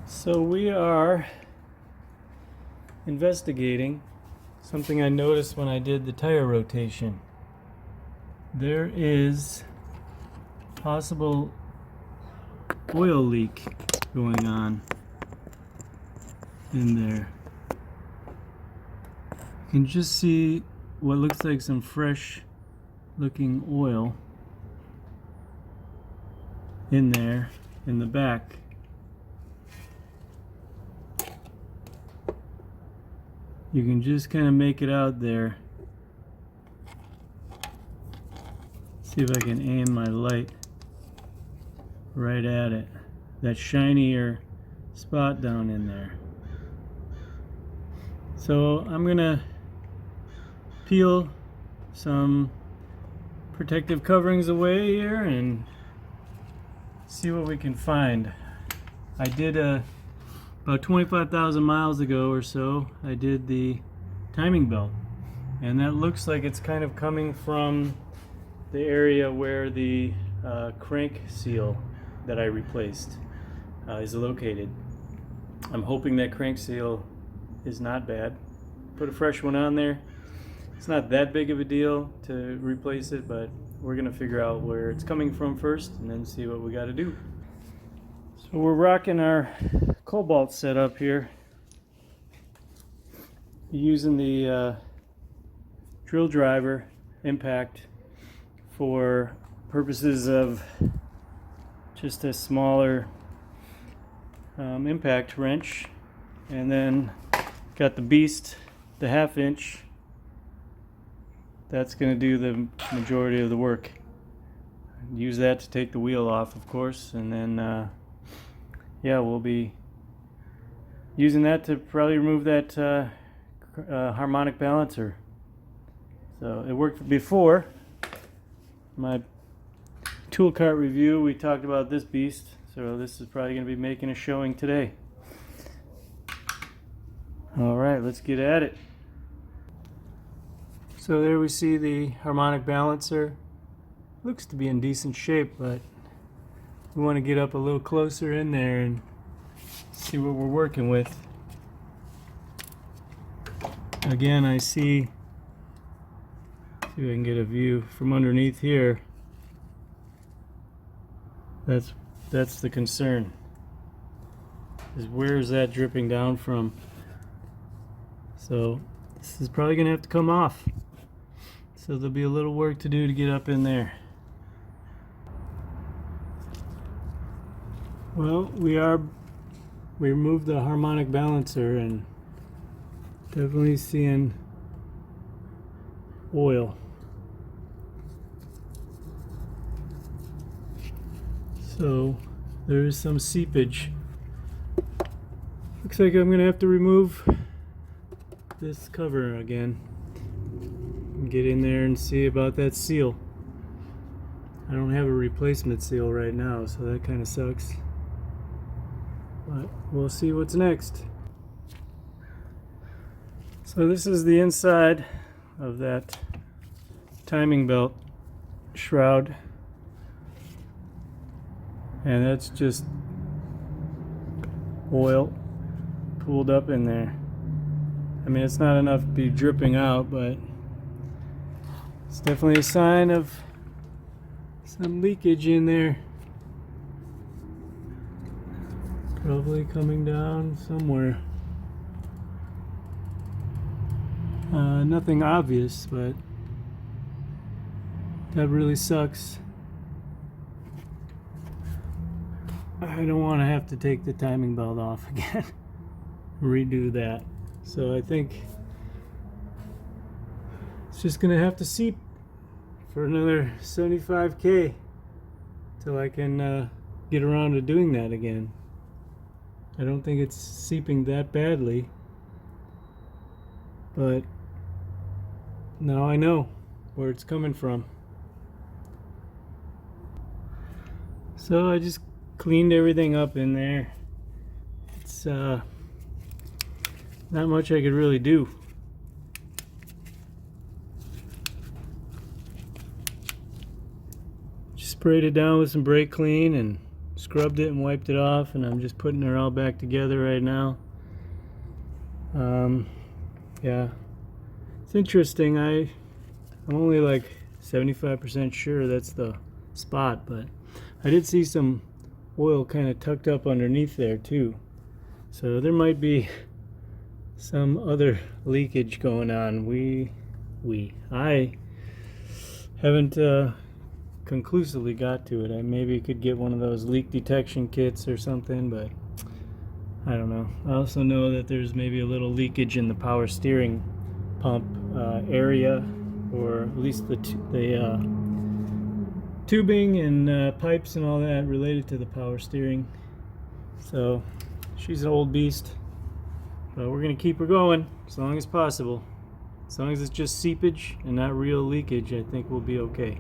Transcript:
So we are investigating something I noticed when I did the tire rotation. There is possible oil leak going on in there. You can just see what looks like some fresh looking oil in there in the back. You can just kind of make it out there. See if I can aim my light right at it. That shinier spot down in there. So I'm gonna peel some protective coverings away here and see what we can find. I did about 25,000 miles ago or so, I did the timing belt, and that looks like it's kind of coming from the area where the crank seal that I replaced is located. I'm hoping that crank seal is not bad. Put a fresh one on there. It's not that big of a deal to replace it, but we're gonna figure out where it's coming from first and then see what we got to do. So we're rocking our cobalt setup here, using the drill driver impact for purposes of just a smaller impact wrench, and then got the beast, the 1/2 inch. That's going to do the majority of the work. Use that to take the wheel off, of course, and then yeah, we'll be using that to probably remove that harmonic balancer. So it worked before. My tool cart review, we talked about this beast, so this is probably going to be making a showing today. Alright, let's get at it. So there we see the harmonic balancer. Looks to be in decent shape, but we want to get up a little closer in there and see what we're working with. Again, I see if I can get a view from underneath here. That's the concern. Is where is that dripping down from? So this is probably gonna have to come off. So there'll be a little work to do to get up in there. Well, we removed the harmonic balancer and definitely seeing oil. So there is some seepage. Looks like I'm gonna have to remove this cover again and get in there and see about that seal. I don't have a replacement seal right now, so that kind of sucks. But we'll see what's next. So this is the inside of that timing belt shroud, and that's just oil pooled up in there. I mean, it's not enough to be dripping out, but it's definitely a sign of some leakage in there. Probably coming down somewhere. Nothing obvious, but that really sucks. I don't want to have to take the timing belt off again. Redo that. So I think it's just gonna have to seep for another 75K till I can get around to doing that again. I don't think it's seeping that badly, but now I know where it's coming from. So I just cleaned everything up in there. It's not much I could really do. Just sprayed it down with some brake clean and scrubbed it and wiped it off, and I'm just putting her all back together right now. Yeah, it's interesting. I'm only like 75% sure that's the spot, but I did see some oil kind of tucked up underneath there too, so there might be some other leakage going on. I haven't conclusively got to it. I maybe could get one of those leak detection kits or something, but I don't know. I also know that there's maybe a little leakage in the power steering pump area, or at least the tubing and pipes and all that related to the power steering. So she's an old beast, but we're gonna keep her going as long as possible. As long as it's just seepage and not real leakage, I think we'll be okay.